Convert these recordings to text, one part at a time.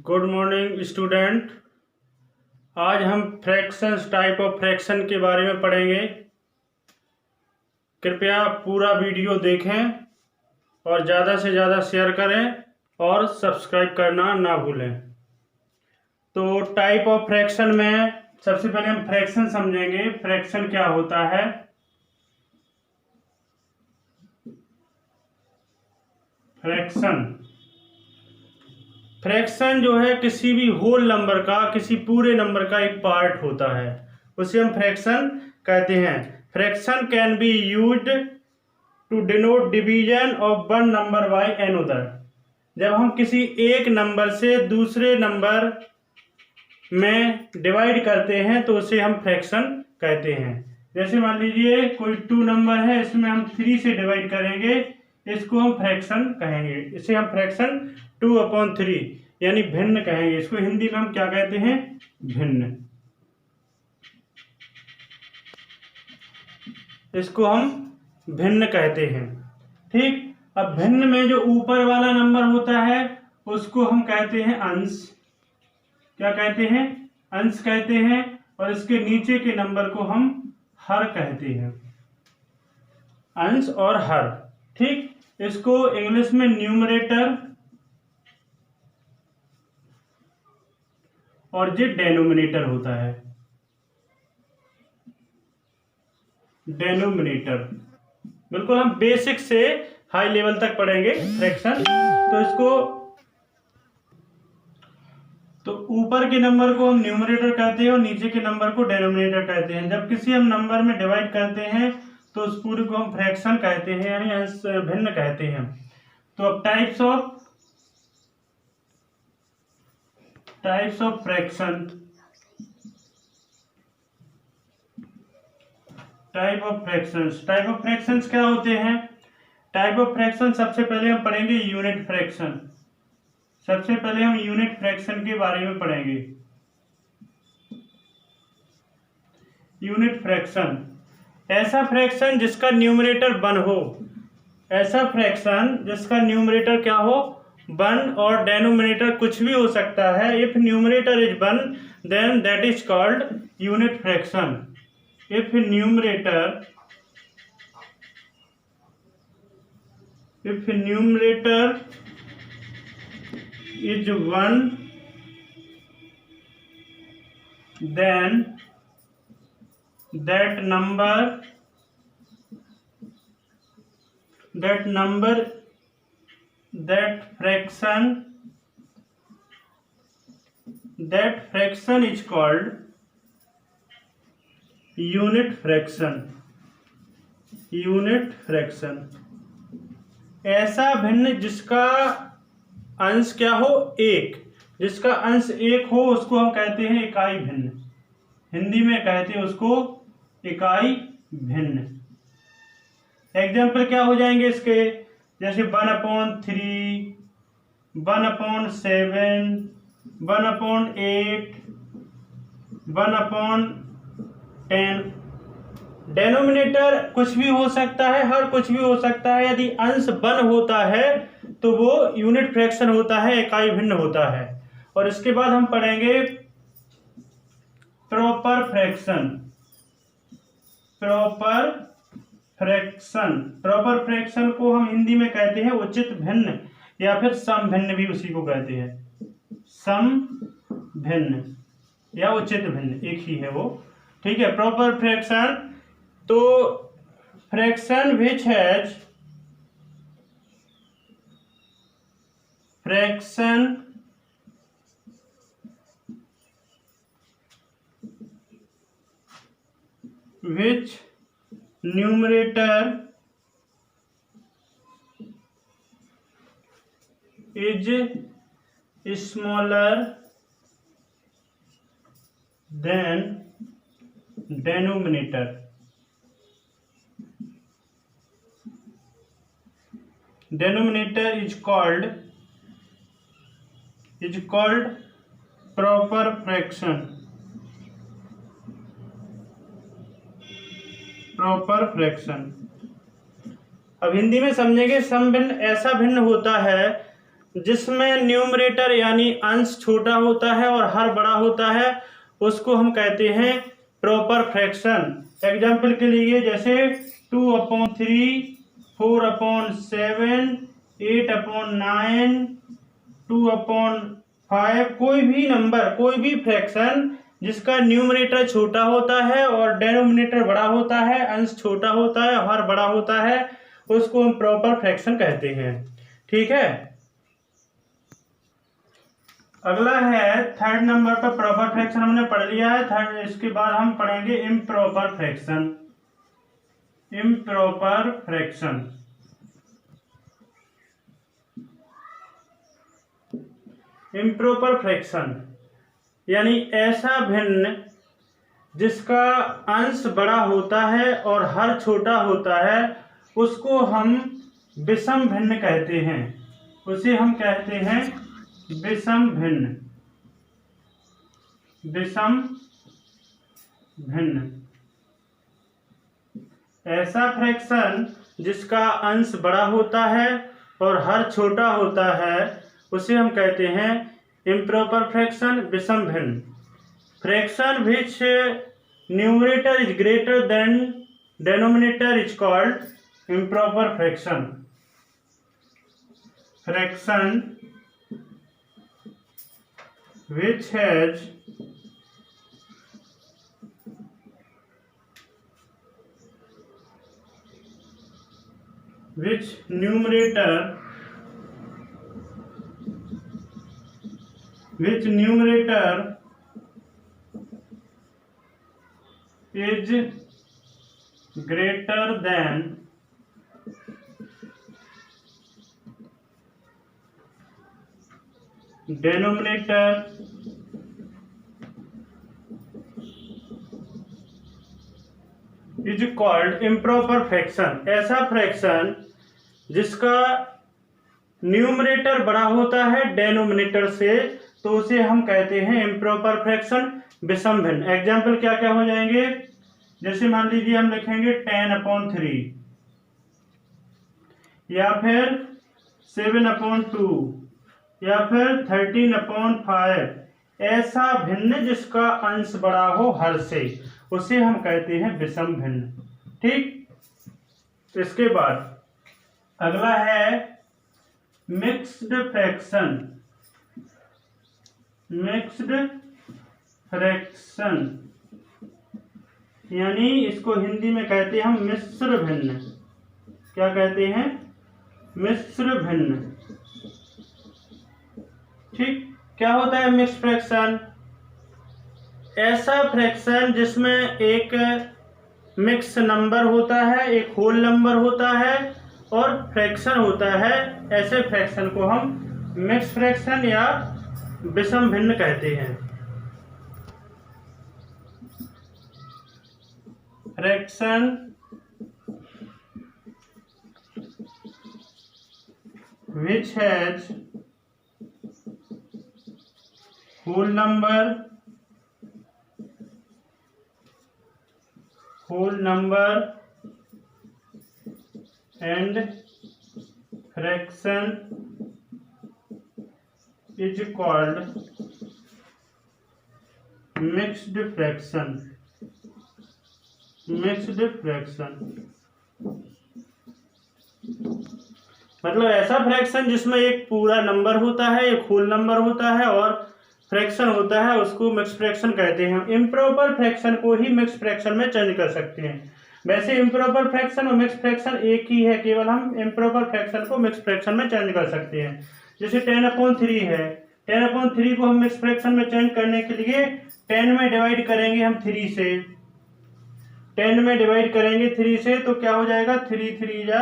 Good morning student. आज हम fractions, type of fraction के बारे में पढ़ेंगे। कृपया पूरा वीडियो देखें और ज़्यादा से ज़्यादा शेयर करें और सब्सक्राइब करना ना भूलें। तो टाइप ऑफ फ्रैक्शन में सबसे पहले हम फ्रैक्शन समझेंगे। फ्रैक्शन क्या होता है? फ्रैक्शन जो है किसी भी होल नंबर का, किसी पूरे नंबर का एक पार्ट होता है, उसे हम फ्रैक्शन कहते हैं। Fraction can be used to denote division of one number by another. जब हम किसी एक नंबर से दूसरे नंबर में डिवाइड करते हैं तो उसे हम फ्रैक्शन कहते हैं। जैसे मान लीजिए कोई 2 नंबर है, इसमें हम 3 से डिवाइड करेंगे, इसको हम फ्रैक्शन कहेंगे। इसे हम फ्रैक्शन 2/3 यानी भिन्न कहेंगे। इसको हिंदी में हम क्या कहते हैं? भिन्न। इसको हम भिन्न कहते हैं। ठीक। अब भिन्न में जो ऊपर वाला नंबर होता है उसको हम कहते हैं अंश। क्या कहते हैं? अंश कहते हैं। और इसके नीचे के नंबर को हम हर कहते हैं। अंश और हर। ठीक। इसको इंग्लिश में न्यूमरेटर और ये डेनोमिनेटर होता है। डेनोमिनेटर बिल्कुल हम बेसिक से हाई लेवल तक पढ़ेंगे फ्रैक्शन। तो ऊपर के नंबर को हम न्यूमरेटर कहते हैं और नीचे के नंबर को डेनोमिनेटर कहते हैं। जब किसी हम नंबर में डिवाइड करते हैं तो उस पूरे को हम फ्रैक्शन कहते हैं, यानी अंश भिन्न कहते हैं। तो अब types of fraction. Type of fractions क्या होते हैं? टाइप ऑफ फ्रैक्शन सबसे पहले हम पढ़ेंगे यूनिट फ्रैक्शन। सबसे पहले हम यूनिट फ्रैक्शन के बारे में पढ़ेंगे। यूनिट फ्रैक्शन ऐसा फ्रैक्शन जिसका न्यूमरेटर 1 हो। ऐसा फ्रैक्शन जिसका न्यूमरेटर क्या हो? 1 और डेनोमिनेटर कुछ भी हो सकता है। If numerator is 1 then that is called unit fraction. If numerator is 1, then that fraction is called unit fraction. ऐसा भिन्न जिसका अंश क्या हो? 1। जिसका अंश 1 हो उसको हम कहते हैं इकाई भिन्न। हिंदी में कहते हैं उसको इकाई भिन्न। एग्जाम्पल क्या हो जाएंगे इसके? जैसे 1/3, 1/7, 1/8, 1/10। डेनोमिनेटर कुछ भी हो सकता है, हर कुछ भी हो सकता है। यदि अंश 1 होता है तो वो यूनिट फ्रैक्शन होता है, इकाई भिन्न होता है। और इसके बाद हम पढ़ेंगे प्रॉपर फ्रैक्शन को हम हिंदी में कहते हैं उचित भिन्न, या फिर सम भिन्न भी उसी को कहते हैं। सम भिन्न या उचित भिन्न एक ही है वो। ठीक है। प्रॉपर फ्रैक्शन तो fraction which numerator is smaller than denominator is called proper fraction। अब हिंदी में समझेंगे। सम भिन्न ऐसा भिन्न होता है जिसमें न्यूमरेटर यानी अंश छोटा होता है और हर बड़ा होता है उसको हम कहते हैं प्रॉपर फ्रैक्शन। एग्जाम्पल के लिए जैसे 2/3, 4/7, 8/9, 2/5, कोई भी नंबर, कोई भी फ्रैक्शन जिसका न्यूमरेटर छोटा होता है और डेनोमिनेटर बड़ा होता है, अंश छोटा होता है, हर बड़ा होता है, उसको हम प्रॉपर फ्रैक्शन कहते हैं। ठीक है, अगला है थर्ड नंबर पर प्रॉपर फ्रैक्शन हमने पढ़ लिया है। थर्ड, इसके बाद हम पढ़ेंगे improper fraction. Improper fraction, improper fraction यानी ऐसा भिन्न जिसका अंश बड़ा होता है और हर छोटा होता है, उसको हम विषम भिन्न कहते हैं। उसे हम कहते हैं विषम भिन्न। विषम भिन्न, ऐसा फ्रैक्शन जिसका अंश बड़ा होता है और हर छोटा होता है, उसे हम कहते हैं इम्प्रॉपर फ्रैक्शन, विषम भिन्न। Fraction which numerator is greater than denominator is called improper fraction. Fraction which has numerator is greater than denominator is called improper fraction। ऐसा फ्रैक्शन जिसका न्यूमरेटर बड़ा होता है डेनोमिनेटर से, तो उसे हम कहते हैं इम्प्रॉपर फ्रैक्शन, विषम भिन्न। एग्जाम्पल क्या क्या हो जाएंगे, जैसे मान लीजिए हम लिखेंगे 10/3 या फिर 7/2 या फिर 13/5। ऐसा भिन्न जिसका अंश बड़ा हो हर से, उसे हम कहते हैं विषम भिन्न। ठीक, इसके बाद अगला है मिक्स्ड फ्रैक्शन। मिक्स्ड फ्रैक्शन यानी इसको हिंदी में कहते हैं हम मिश्र भिन्न। क्या कहते हैं, मिश्र भिन्न। ठीक, क्या होता है मिक्स्ड फ्रैक्शन, ऐसा फ्रैक्शन जिसमें एक मिक्स नंबर होता है, एक होल नंबर होता है और फ्रैक्शन होता है। ऐसे फ्रैक्शन को हम मिक्स फ्रैक्शन या विषम भिन्न कहते हैं। Fraction which has whole number and fraction is called mixed fraction। Mixed fraction मतलब ऐसा फ्रैक्शन जिसमें एक पूरा नंबर होता है, एक होल नंबर होता है और फ्रैक्शन होता है, उसको मिक्स फ्रैक्शन कहते हैं। इम्प्रॉपर फ्रैक्शन को ही मिक्स फ्रैक्शन में चेंज कर सकते हैं। वैसे इम्प्रॉपर फ्रैक्शन और मिक्स फ्रैक्शन एक ही है, केवल हम इम्प्रॉपर फ्रैक्शन को मिक्स फ्रैक्शन में चेंज कर सकते हैं। जैसे 10/3 है, 10/3 को हम मिक्स फ्रैक्शन में चेंज करने के लिए 10 में डिवाइड करेंगे हम 3 से। 10 में डिवाइड करेंगे 3 से तो क्या हो जाएगा, 3 3 जा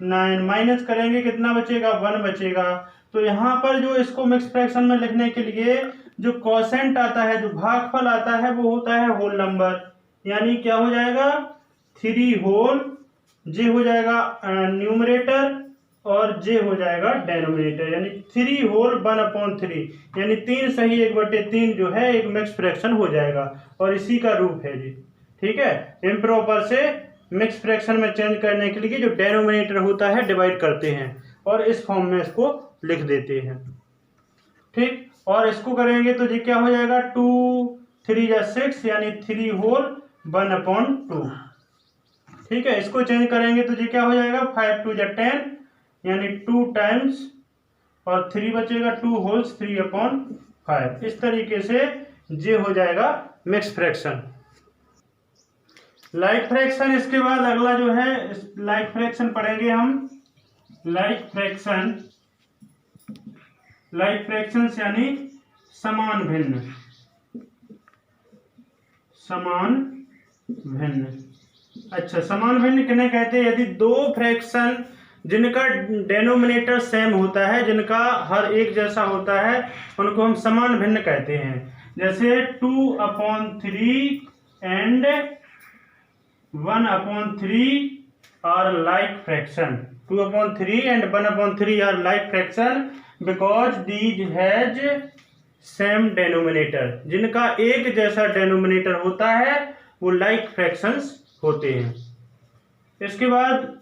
9, माइनस करेंगे कितना बचेगा, 1 बचेगा। तो यहाँ पर जो इसको मिक्स फ्रैक्शन में लिखने के लिए जो कोसेंट आता है, जो भागफल आता है, वो होता है होल नंबर। यानी क्या हो जाएगा, 3 होल, जे हो जाएगा न्यूमरेटर और जे हो जाएगा डेनोमिनेटर। यानी 3 होल 1/3 यानी 3 सही 1/3 जो है एक मिक्स फ्रैक्शन हो जाएगा। और इसी का रूप है जी। ठीक है, इम्प्रॉपर से मिक्स फ्रैक्शन में चेंज करने के लिए जो डेनोमिनेटर होता है डिवाइड करते हैं। और इस फॉर्म में इसको लिख देते हैं। ठीक, और इसको करेंगे तो ये क्या हो जाएगा, 2 3 या 6 यानी 3 होल 1/2। ठीक है, इसको चेंज करेंगे तो ये क्या हो जाएगा, 5 2 या 10 यानी 2 टाइम्स और 3 बचेगा 2 होल्स 3/5। इस तरीके से ये हो जाएगा मिक्स फ्रैक्शन। लाइक फ्रैक्शन, इसके बाद अगला जो है लाइक फ्रैक्शन पढ़ेंगे हम। लाइक फ्रैक्शन यानी समान भिन्न। अच्छा, समान भिन्न किन्हें कहते हैं, यदि दो फ्रैक्शन जिनका डेनोमिनेटर सेम होता है, जिनका हर एक जैसा होता है, उनको हम समान भिन्न कहते हैं। जैसे 2/3 and 1/3 are like fraction. 2/3 and 1/3 are like fraction because these has same denominator. जिनका एक जैसा डेनोमिनेटर होता है वो लाइक फ्रैक्शंस होते हैं। इसके बाद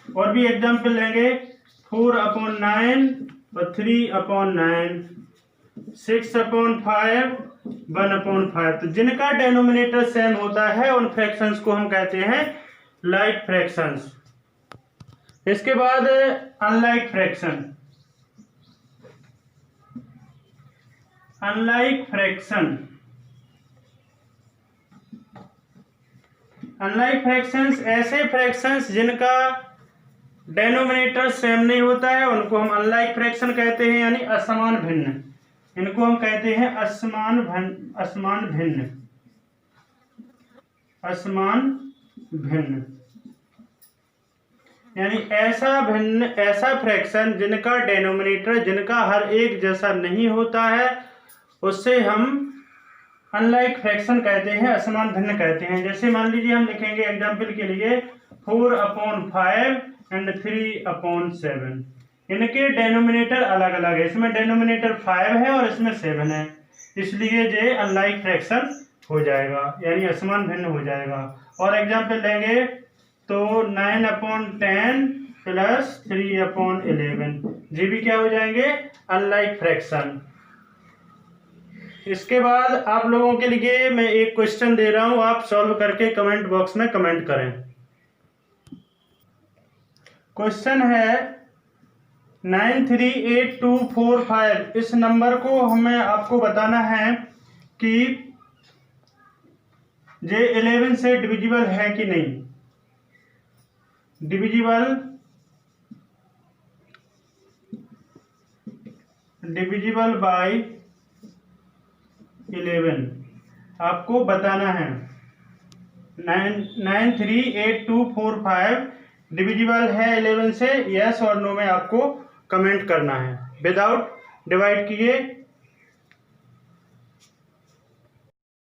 और भी एग्जाम्पल लेंगे, 4/9 और 3/9, 6/5 1/5। तो जिनका डेनोमिनेटर सेम होता है उन फ्रैक्शंस को हम कहते हैं लाइक फ्रैक्शंस। इसके बाद अनलाइक फ्रैक्शन। अनलाइक फ्रैक्शंस ऐसे फ्रैक्शंस जिनका डेनोमिनेटर सेम नहीं होता है उनको हम अनलाइक फ्रैक्शन कहते हैं, यानी असमान भिन्न। इनको हम कहते हैं असमान भिन्न, यानी ऐसा फ्रैक्शन जिनका डेनोमिनेटर, जिनका हर एक जैसा नहीं होता है, उससे हम अनलाइक फ्रैक्शन कहते हैं, असमान भिन्न कहते हैं। जैसे मान लीजिए हम लिखेंगे एग्जाम्पल के लिए 4/5 एंड 3/7। इनके डेनोमिनेटर अलग अलग है, इसमें डेनोमिनेटर 5 है और इसमें 7 है, इसलिए ये अनलाइक फ्रैक्शन हो जाएगा, यानी असमान भिन्न हो जाएगा। और एग्जाम्पल लेंगे तो 9/10 प्लस 3/11, ये भी क्या हो जाएंगे, अनलाइक फ्रैक्शन। इसके बाद आप लोगों के लिए मैं एक क्वेश्चन दे रहा हूं, आप सॉल्व करके कमेंट बॉक्स में कमेंट करें। क्वेश्चन है 93825। इस नंबर को हमें आपको बताना है कि ये 11 से डिविजिबल है कि नहीं। डिविजिबल बाय 11 आपको बताना है। 93825 डिविजिबल है 11 से, यस और नो में आपको कमेंट करना है। विदाउट डिवाइड किए